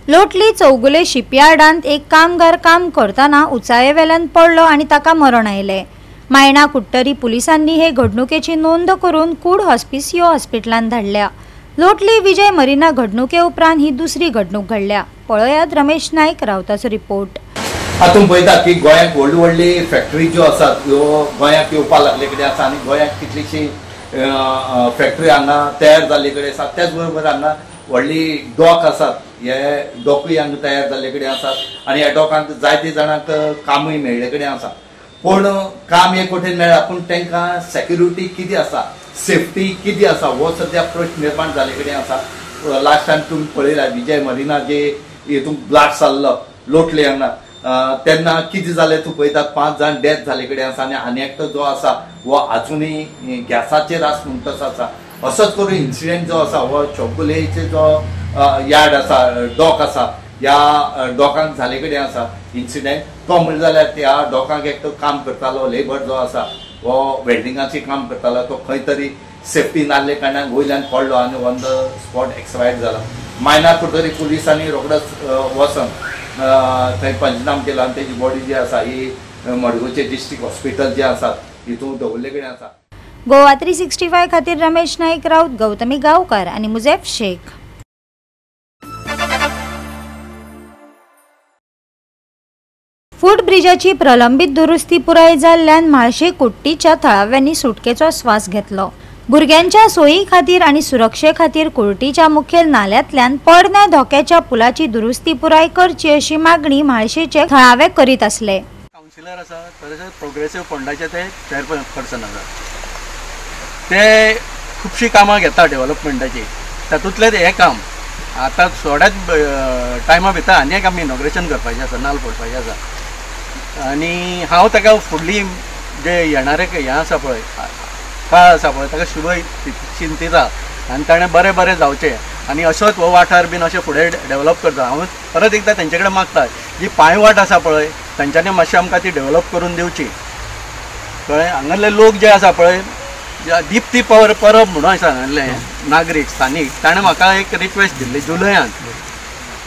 लोटली चौगुले शिपयार्डांत एक कामगार काम करताना उंचाये वेल्यान पडलो आणि ताका मरण आयले। मायणा कुट्टरी पुलिसांनी हे घडणुकेची नोंद करून कूड हॉस्पिसियो हॉस्पिटलांत धाडल्या। लोटली विजय मरीना घडणुके उपरांत ही दुसरी घडणूक घडल्या। पळयात रमेश नाईक रावताचो रिपोर्ट। हातून पळयता की गोंयांत व्हडली फॅक्टरी ज्यो आसात ह्यो गोंयांत येवपाक लागले कडेन आसा आनी गोंयांत कितलीशी फॅक्टरी हांगा तयार जाल्ले कडेन आसा। त्याच बरोबर हांगा व्हडली डॉक आसात, हे डॉकूय हांगा तयार जाल्ले कडेन आसात आनी ह्या डॉकांत जायते जाणांक कामूय मेळ्ळे कडेन आसा। पूण काम एक वटेन मेळ्ळां, पूण तांकां सेक्युरिटी कितें आसा, सेफ्टी कितें आसा हो सद्या प्रश्न निर्माण जाल्ले कडेन आसा। लास्ट टायम तुमी पळयला विजय मरीना जे हितून ब्लास्ट जाल्लो लोटले हांगा तेन्ना कितें जालें तूं पळयता, 5 जाण डेथ जाले कडेन आसा आनी एकटो जो आसा हो आजुनूय गॅसाचेर आसा म्हणटा तसो आसा। असोच करून इन्सिडेंट जो आसा हो चौगुलेचे जो यार्ड आसा, डॉक आसा, ह्या डॉकांक जाले कडेन आसा इन्सिडेंट। तो म्हणलें जाल्यार त्या डॉकांक एकटो काम करतालो लेबर जो आसा हो वेल्डिंगाचें काम करतालो, तो खंय तरी सेफ्टी नासले कारणान वयल्यान पडलो आनी ऑन द स्पॉट एक्सपायर्ड जाला। मायना कुट्टरी पुलिसांनी रोखडोच वचून थंय पंचनाम केलो आनी तेजी बॉडी जी आसा ही मडगांवचे डिस्ट्रिक्ट हॉस्पिटल जे आसात हितून दवरले कडेन आसा। गोवा 365 खातीर रमेश नाईक राऊत, गौतमी गांवकार आणि मुझेफ शेख। फूट ब्रिजाची प्रलंबित दुरुस्ती पुराय जाल्ल्यान म्हाळशे कुट्टीच्या थळाव्यांनी सुटकेचो स्वास घेतलो। भुरग्यांच्या सोयी खातीर आणि सुरक्षे खातीर कुर्टीच्या मुखेल नाल्यांतल्यान पडण्या धोक्याच्या पुलाची दुरुस्ती पुराय करची अशी मागणी म्हाळशेचे थळावे करीत असले। काउन्सिलर आसा तशेंच प्रोग्रेसिव्ह फंडाचे ते चेअरपर्सन आसा, ते खुबशी कामां घेता डेव्हलपमेंटाची। तातूंतलें हें काम आतां थोड्याच टायमा भितर आनी एक आमी इनॉग्रेशन करपाचें आसा, नाल्ल फोडपाचें आसा आनी हांव ताका फुडली जे येणारे हें आसा पळय काळ आसा पळय ताका शुभ चिंतिता आनी ताणें बरें बरें जावचें आनी अशोच हो वाठार बीन अशें फुडें डेव्हलप करता। हांव परत एकदां तेंचे कडेन मागता जी पांयवाट आसा पळय तांच्यांनी मातशी आमकां ती डेव्हलप करून दिवची कळ्ळें। हांगासले लोक जे आसा पळय दिप्ती परब म्हणून आसा हांगासले नागरीक स्थानीक, ताणें म्हाका एक रिक्वेस्ट दिल्ली जुलयांत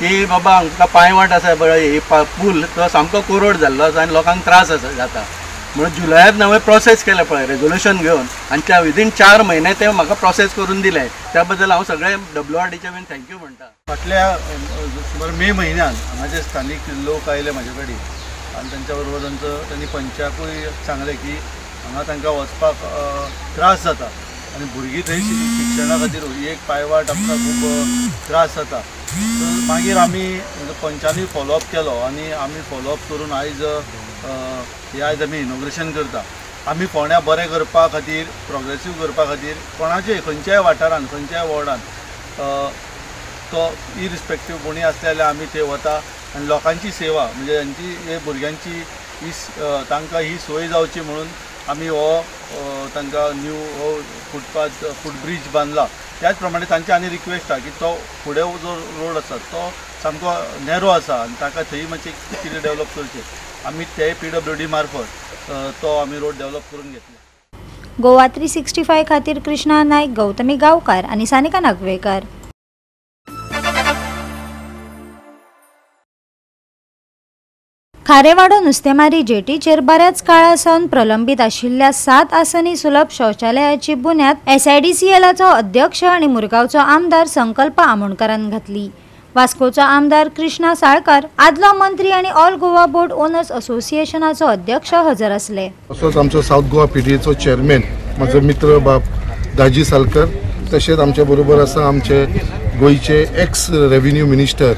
की बाबा हांकां पांयवाट आसा पळय ही पूल तो सामको कोरड जाल्लो आसा आनी लोकांक त्रास जाता म्हणून जुलयांत हांवें प्रोसेस केलें पळय रेजोल्युशन घेवन आनी त्या विदीन 4 म्हयने ते म्हाका प्रोसेस करून दिले। त्या बद्दल हांव सगळे WRDचे बीन थँक्यू म्हणटा। फाटल्या सुमार मे म्हयन्यान हांगाचे स्थानीक लोक आयले म्हाजे कडेन आनी तांच्या बरोबर त्यांनी पंचाकूय सांगलें की हांगा तांकां वचपाक त्रास जाता आनी भुरगीं थंय शिक्षणा खातीर ही एक पांयवाट आमकां खूब त्रास जाता। मागीर आमी पंचांनी फॉलोअप केलो आनी आमी फॉलोअप करून आयज आमी इनॉग्रेशन करता। आमी फोंड्या बरें करपा खातीर प्रोग्रेसीव करपा खातीर कोणाचेय खंयच्याय वाठारान खंयच्याय वॉर्डान तो इरिस्पेक्टीव कोणी आसले जाल्यार आमी थंय वता आनी लोकांची सेवा म्हणजे हांची हे भुरग्यांची तांकां ही सोय जावची म्हणून आमी हो तांकां न्यू हो फूटब्रीज बांदला। त्याच प्रमाणे तांची आनी रिक्वेस्ट आसा की तो फुडें जो रोड आसा तो सामको नॅरो आसा आनी ताका थंय मातशें कितें डेव्हलप करचें आमी ते PWD मार्फत तो आमी रोड डेव्हलप करून घेतले। गोवा 365 खातीर कृष्णा नाईक, गौतमी गांवकार आणि सानिका नागवेकर। खारेवाडो नुस्तेमारी जेटीचेर बऱ्याच काळासावन प्रलंबित आशिल्ल्या 7 आसनी सुलभ शौचालयाची बुन्याद SIDCLाचो अध्यक्ष आणि मुरगांवचो आमदार संकल्प आमोणकरान घातली। वास्कोचो आमदार कृष्णा साळकार, आदलो मंत्री आणि ऑल गोवा बोर्ड ओनर्स असोसिएशनाचो अध्यक्ष हजर असले। तसोच आमचो साऊथ गोवा PTAचो चेअरमॅन माझो मित्र बाब दाजी साळकर, तशेंच आमच्या बरोबर आसा आमचे गोयचे ex revenue minister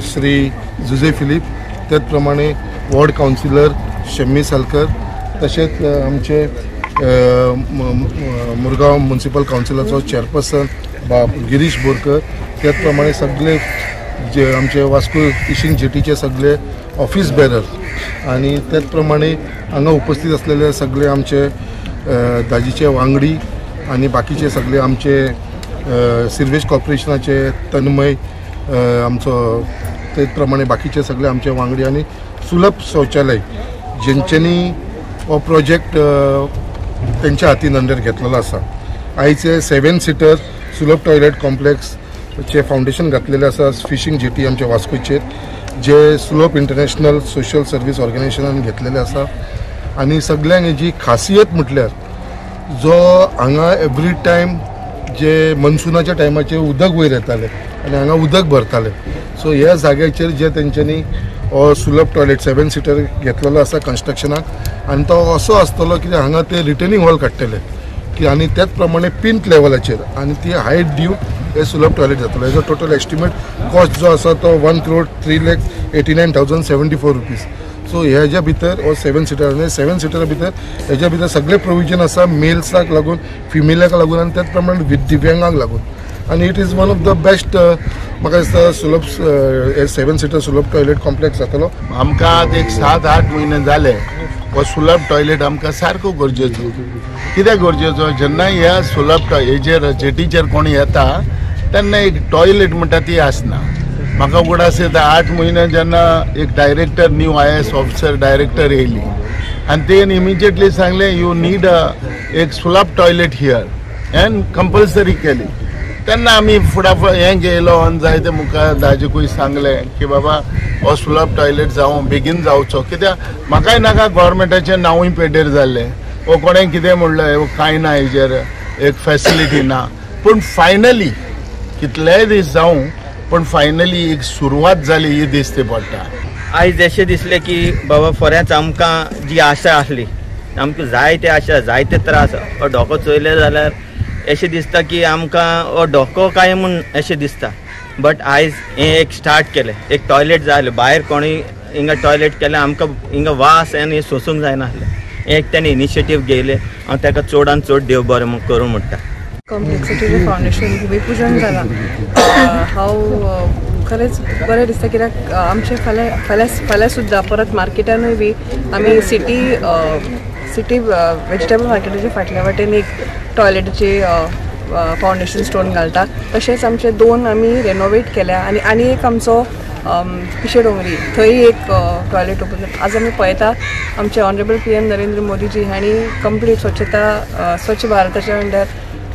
Shri Jose Philip, त्याच प्रमाणे वॉर्ड काउन्सिलर शम्मी साळकर, तशेंच आमचे मुरगांव म्युनिसिपल काउन्सिलाचो चेअरपर्सन बाब गिरीश बोरकर, त्याच प्रमाणे सगळे जे आमचे वास्को फिशिंग जेटीचे सगळे ऑफिस बेरर आणि त्याच प्रमाणे हांगा उपस्थित असलेले सगळे आमचे दाजीचे वांगडी आणि बाकीचे सगळे आमचे सिर्वेज कॉर्पोरेशनाचे तन्मय आमचो तेच प्रमाणे बाकीचे सगळे आमचे वांगडी आणि सुलभ शौचालय जेंच्यांनी हो प्रोजेक्ट त्यांच्या हातीन अंडर घेतलेलो आसा। आयचे 7 सीटर सुलभ टॉयलेट कॉम्प्लेक्स चे फाउंडेशन घातलेले आसा फिशिंग जेटी आमच्या वास्कोचेर, जे स्लोप इंटरनॅशनल सोशल सर्वीस ऑर्गनायझेशनान घेतलेले आसा. आनी सगळ्यांक हेजी खासियत म्हटल्यार जो हांगा एवरी टायम जे मनसुनाच्या टायमाचेर उदक वयर येताले आनी हांगा उदक भरताले. सो ह्या जाग्याचेर जे तेंच्यांनी सुलभ टॉयलेट 7 सीटर घेतलेलो आसा कन्स्ट्रक्शनाक, आनी तो असो आसतलो की हांगा ते रिटर्निंग हॉल काडटले की आनी त्याच प्रमाणे पिंट लेवलाचेर आनी ती हायट दिवन हे सुलभ टॉयलेट जातलो. हेजो टोटल एस्टिमेट कॉस्ट जो आसा तो 1,03,89,074 रुपीज. सो हेज्या भितर 7 सीटर आनी 7 सीटर भितर हेज्या भितर सगळे प्रोविजन आसा मेल्साक लागून, फिमेलाक लागून आनी त्याच प्रमाणे दिव्यांगांक लागून. आनी it is one of the best म्हाका दिसता सुलभ 7 सीटर सुलभ टॉयलेट कॉम्प्लेक्स जातलो. आमकां एक 7-8 म्हयने जाले हो सुलभ टॉयलेट आमकां सारको गरजेचो. कित्याक गरजेचो, जेन्ना ह्या सुलभ हेजेर जेटीचेर कोणी येता तेन्ना एक टॉयलेट म्हणटा ती आसना. म्हाका उगडास येता 8 म्हयने जेन्ना एक director new IAS officer director येयली आनी तेन इमिजिएटली सांगलें यू नीड एक सुलभ टॉयलेट हियर एंड कंपल्सरी केली. तेन्ना आमी फुडाफुड हें घेयलो आनी जायते मुखार दाजीकूय सांगलें की बाबा हो सुलभ टॉयलेट जावं बेगीन जावचो. कित्याक म्हाकाय नाका गोवोरमेंटाचें नांवूय पेड्डेर जाल्लें वो कोणें कितें म्हणलें कांय ना हेजेर एक फॅसिलिटी ना. पूण फायनली कितलेय दीस जावं पण फायनली एक सुरवात जाली ही दिसती पडटा. आयज अशें दिसलें की बाबा फरेंच आमकां जी आशा आसली, आमकां जायते आशा जायते त्रास हो डोको चोयले जाल्यार अशें दिसता की आमकां हो डोको काय म्हूण अशें दिसता. बट आयज हें एक स्टार्ट केलें, एक टॉयलेट जालें, भायर कोणूय हिंगा टॉयलेट केलें आमकां हिंगा वास आनी सोसूंक जायनासलें. एक तेणे इनिशिएटीव घेयलें, हांव ताका चडान चड देव बरें करूं म्हणटा. कॉम्प्लेक्सिटीचें फावंडेशन भुमिपूजन जालां. हांव खरेंच बरें दिसता कित्याक आमचे फाल्यां सुद्दां परत मार्केटानूय बी आमी सिटी वेजिटेबल मार्केटाच्या फाटल्या वाटेन एक टॉयलेटीची फावंडेशन स्टोन घालता. तशेंच आमचे 2 आमी रेनोवेट केल्या आनी एक आमचो पिशे डोंगरी थंय एक टॉयलेट ओपन जाता. आज आमी पळयता आमचे ऑनरेबल PM नरेंद्र मोदीजी हांणी कंप्लीट स्वच्छ भारताच्या अंडर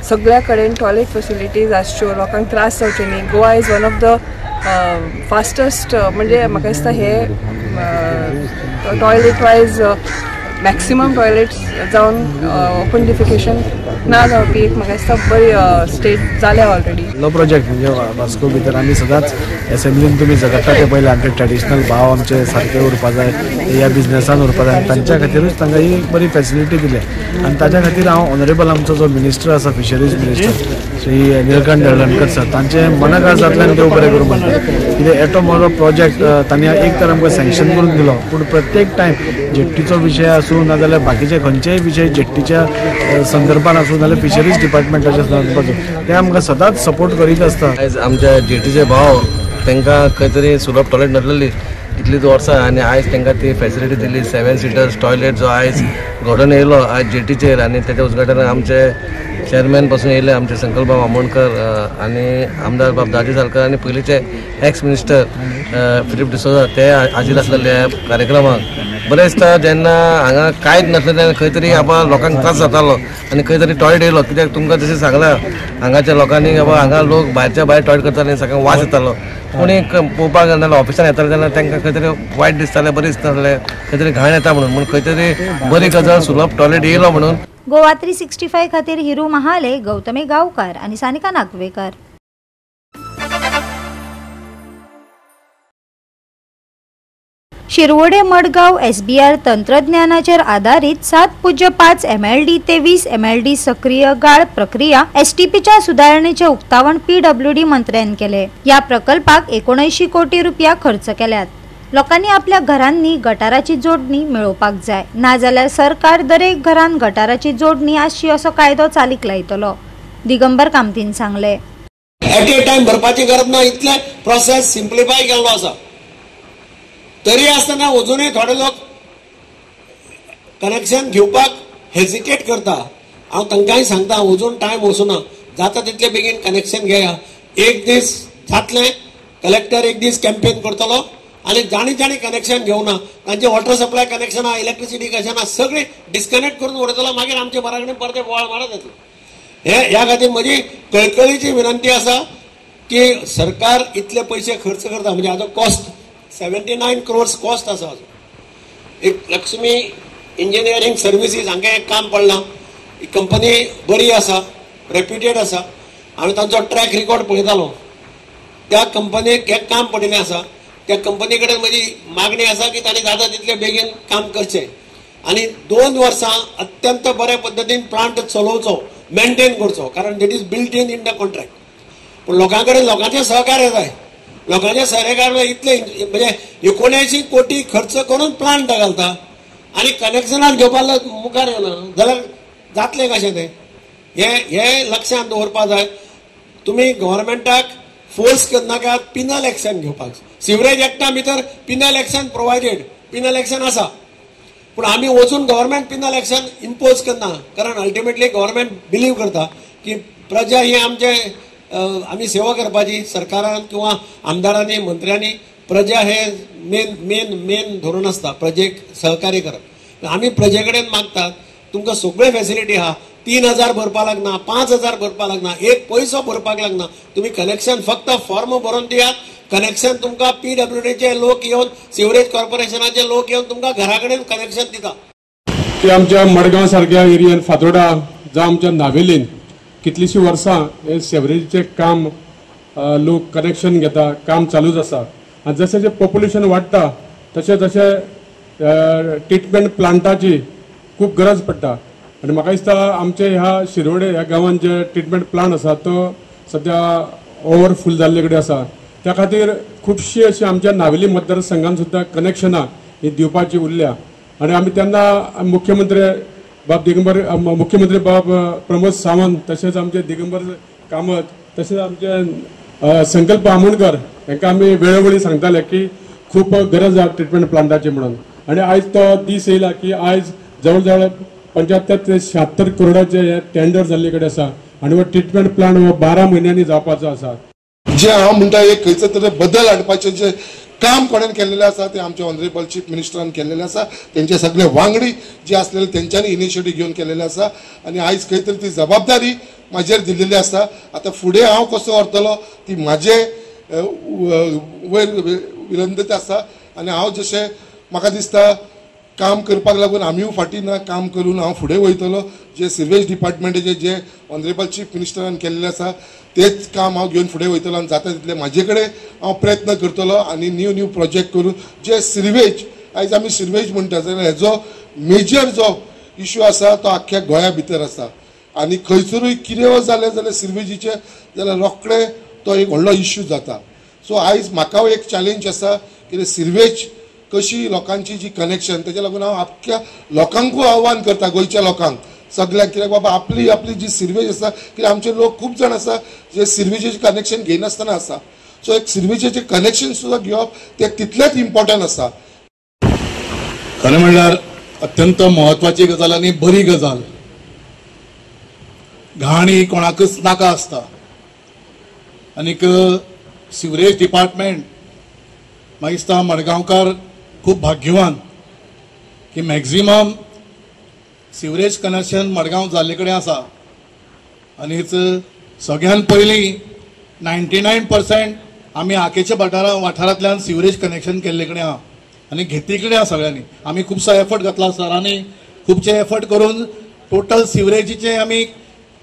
सगळ्या कडेन टॉयलेट फॅसिलिटीज आसच्यो, लोकांक त्रास जावचे न्ही. Goa is one of the fastest म्हणजे म्हाका दिसता हे टॉयलेट वायज मॅक्सिमम टॉयलेट्स जावन ओपन डिफिकेशन ना जावपी एक म्हाका दिसता बरी स्टेट जाल्या ऑलरेडी. लो प्रोजेक्ट म्हणजे वास्को भितर आमी सदांच एसेंब्लीन तुमी झगडटा ते पयले आमचे ट्रेडिशनल भाव आमचे सारके उरपा जाय, ह्या बिजनेसान उरपा जाय. तांच्या खातीरूच तांकां ही बरी फॅसिलिटी दिली आनी ताच्या खातीर हांव ऑनरेबल आमचो जो मिनिस्टर आसा fisheries minister Shri Nilkanth Haldankar sir तांचे मनाकाळजांतल्यान देव बरें करूं म्हणटा. कित्याक एटो मोठो प्रोजेक्ट तांणी एक तर आमकां सँक्शन करून दिलो, पूण प्रत्येक टायम जेट्टीचो विशय आसूं नाजाल्यार बाकीचे खंयचेय विशय जेट्टीच्या संदर्भान आसूं नाजाल्यार फिशरीज डिपार्टमेंटाच्या संदर्भाचो ते आमकां सदांच सपोर्ट करीत आसता. आयज आमच्या जेटीचे भाव तांकां खंय तरी सुलभ टॉयलेट नासलेली इतलीच वर्सां आनी आयज तांकां ती फॅसिलिटी दिली. 7 सीटर्स टॉयलेट जो आयज घडोवन येयलो आयज जेटीचेर आनी तेच्या उद्घाटनाक आमचे चेअरमॅन पासून येयले आमचे संकल्पबाब आमोणकर आनी आमदार बाब दाजी सालकर आनी पयलींचे एक्स मिनिस्टर फिलीप डिसोजा ते हाजीर आसलेले ह्या कार्यक्रमाक. बरें दिसता जेन्ना हांगा कांयच नासलें तेन्ना खंय तरी बाबा लोकांक त्रास जातालो आनी खंय तरी टॉयलेट येयलो. कित्याक तुमकां जशें सांगलां हांगाच्या लोकांनी बाबा हांगा लोक भायरच्या भायर टॉयलेट करताले सगळ्यांक वास येतालो. कोणी पळोवपाक नाजाल्यार ऑफिसान येताले तेन्ना तांकां खंय तरी वायट दिसतालें, बरें दिसतालें, खंय तरी घाण येता म्हणून खंय तरी बरी गजाल सुलभ टॉयलेट येयलो म्हणून. गोवा 365 खातीर हिरू महाले, गौतमी गांवकार आणि सानिका नागवेकर. शिरवडे मडगाव SBR तंत्रज्ञानाचेर आधारित 7.5 MLD ते 20 MLD सक्रिय गाळ प्रक्रिया STPच्या सुधारणेचे उक्तावण PWD मंत्र्यान केले. या प्रकल्पाक 79 कोटी रुपया खर्च केल्यात. लोकांनी आपल्या घरांनी गटाराची जोडणी मेळोवपाक जाय, नाजाल्यार सरकार दरेक घरान गटाराची जोडणी आसची असो कायदो चालीक लायतलो. दिगंबर कामतीन सांगले. एट ए टाइम भरपाची गरज ना, इतले प्रोसेस सिम्प्लिफाय केल्लो आसा. तरी आसतना अजूनय थोडे लोक कनेक्शन घेवपाक हेजिटेट करता. हांव तांकांय सांगता अजून टायम वचूना, जाता तितले बेगीन कनेक्शन घेया. एक दीस जातले, कलेक्टर एक दीस कॅम्पेन करतलो आणि जाणी कनेक्शन घेवना तांचे water supply connection electricity connection सगळे डिस्कनेक्ट करून उडयतलो. मागीर आमचे बराकडेन परते बोवाळ मारत येतलो. ह्या खातीर म्हजी कळकळीची विनंती आसा की सरकार इतले पैसे खर्च करता, म्हणजे हाजो कॉस्ट 79 crores कॉस्ट आसा. एक लक्ष्मी इंजिनियरिंग सर्विसीस हांगा एक काम पडलां. ही कंपनी बरी आसा, रेप्युटेड आसा. हांवें तांचो ट्रॅक रिकॉर्ड पळयतालो. त्या कंपनीक एक काम पडिल्लें आसा. त्या कंपनी कडेन म्हजी मागणी आसा की तांणी जाता तितले बेगीन काम करचें आनी 2 वर्सां अत्यंत बऱ्या पद्दतीन प्लांट चलोवचो, मेंटेन करचो, कारण that is built in the contract. पूण लोकां कडेन लोकांचें सहकार्य जाय. लोकांचे सहकार्य इतले म्हणजे 79 कोटी खर्च करून प्लांट घालता आनी कनेक्शनाक घेवपाक मुखार येना जाल्यार जातलें कशें तें? हे लक्षांत दवरपा जाय. तुमी गव्हर्मेंटाक फोर्स करनाकात पिनल एक्शन घेवपाक. सिवरेज एक्टा भितर Pinal action provided, Pinal action आसा. पूण आमी वचून गव्हर्मेंट पिनल एक्शन इम्पोज करना, कारण अल्टिमेटली गव्हर्मेंट बिलीव करता की प्रजा ही आमचे आमी सेवा करपाची. सरकारान किंवा आमदारांनी मंत्र्यांनी प्रजा हे मेन धोरण आसता, प्रजेक सहकार्य करप. आमी प्रजे कडेन मागतात तुमकां सगळे फॅसिलिटी आहा. 3000 भरपा लागना, 5000 भरपा लागना, 1 पैसो भरपाक लागना. तुम्ही कनेक्शन फक्त फॉर्म भरून दियात. कनेक्शन तुमकां PWDचे लोक येवन, सिवरेज कॉर्पोरेशनाचे लोक येवन तुमकां घरा कडेन कनेक्शन दिता. की आमच्या मडगांव सारख्या एरियेन फातोर्डा जावं आमच्या नावेलीन कितलीशीं वर्सां हे सिवरेजीचे काम लोक कनेक्शन घेता, काम चालूच आसा. आनी जशें जशें पॉप्युलेशन वाडटा तशें तशें ट्रिटमेंट प्लांटाची खूब गरज पडटा. आनी म्हाका दिसता आमचे ह्या शिरोडे ह्या गांवांत जे ट्रिटमेंट प्लांट आसा तो सद्या ओवरफूल जाल्ले कडेन आसा. त्या खातीर खुबशीं अशी आमच्या नावेली मतदारसंघान सुद्दां कनेक्शनां ही दिवपाची उरल्या. आनी आमी तेन्ना मुख्यमंत्री बाब प्रमोद सावंत, तशेंच आमचे दिगंबर कामत, तशेंच आमचे संकल्प आमोणकर हांकां आमी वेळोवेळी सांगताले की खूब गरज आसा ट्रिटमेंट प्लांटाची म्हणून. आनी आयज तो दीस येयला की आयज जवळ जवळ 75 ते 76 करोडाचे टेंडर जाल्ले कडेन आसा आनी हो ट्रिटमेंट प्लांट हो 12 म्हयन्यांनी जावपाचो आसा. जे हांव म्हणटा एक खंयचे तरी बदल हाडपाचें जे काम कोणें केल्लेलें आसा तें आमच्या ऑनरेबल चीफ मिनिस्टरान केल्लेलें आसा. तेंचे सगळे वांगडी जे आसलेले तेंच्यांनी इनिशिएटीव घेवन केल्लेलें आसा आनी आयज खंय तरी ती जबाबदारी म्हाजेर दिल्लेली आसा. आतां फुडें हांव कसो व्हरतलो ती म्हाजे वयर विनंती आसा. आनी हांव जशें म्हाका दिसता काम करपाक लागून आमीय फाटीं ना, काम करून हांव फुडें वयतलो. जे सिवेज डिपार्टमेंटाचे जे ऑनरेबल चीफ मिनिस्टरान केल्लें आसा तेच काम हांव घेवन फुडें वयतलो आनी जाता तितले म्हाजे कडेन हांव प्रयत्न करतलो आनी न्यू प्रोजेक्ट करून जे सिवेज आयज आमी सिवेज म्हणटा जाल्यार हेजो मेजर जो इश्यू आसा तो आख्ख्या गोंया भितर आसा. आनी खंयसरूय कितें जालें जाल्यार सिवेजीचे जाल्यार रोखडे तो एक व्हडलो इश्यू जाता. सो आयज म्हाका एक चॅलेंज आसा की सिवेज कशी लोकांची जी कनेक्शन तेच्या लागून हांव आख्ख्या लोकांकूय आव्हान करता, गोंयच्या लोकांक सगळ्यांक, कित्याक बाबा आपली जी सिरवेज आसा कित्याक आमचे लोक खूब जाण आसा जे सिरवेजेचें कनेक्शन घेयनासतना आसा. सो एक सिरवेजेचें कनेक्शन सुद्दां घेवप तें तितलेंच इम्पॉर्टंट आसा. खरें म्हणल्यार अत्यंत म्हत्वाची गजाल आनी बरी गजाल. घाण ही कोणाकच नाका आसता आनीक सिवरेज डिपार्टमेंट म्हाका दिसता मडगांवकार खूब भाग्यवान की मॅक्झिमम सिवरेज कनेक्शन मडगांव जाल्ले कडेन आसा. आनीच सगळ्यान पयलीं 99% आमी आकेच्या वाठारांतल्यान सिवरेज कनेक्शन केल्ले कडेन आहा आनी घेतले कडेन आहा. सगळ्यांनी आमी खुबसो एफर्ट घातला. सरांनी खुबशे एफर्ट करून टोटल सिवरेजीचे आमी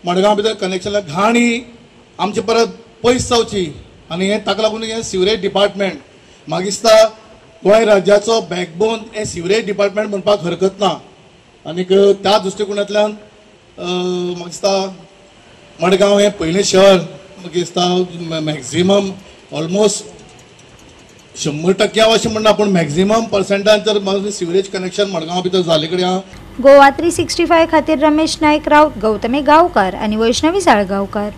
मडगांव भितर कनेक्शन घाण ही आमचे परत पयस जावची आनी हे ताका लागून हे सिवरेज डिपार्टमेंट म्हाका दिसता गोंय राज्याचो बॅकबोन हे सिवरेज डिपार्टमेंट म्हणपाक हरकत ना. आनीक त्या दृश्टिकोनांतल्यान म्हाका दिसता मडगांव हे पयलें शहर म्हाका दिसता मॅक्झिमम ऑलमोस्ट 100% अशें म्हणना पूण मॅक्झिमम पर्संटान जर म्हाका सिवरेज कनेक्शन मडगांव भितर जाले कडेन आहा. गोवा 365 खातीर रमेश नायक राऊत, गौतमी गांवकार आनी वैष्णवी साळगांवकार.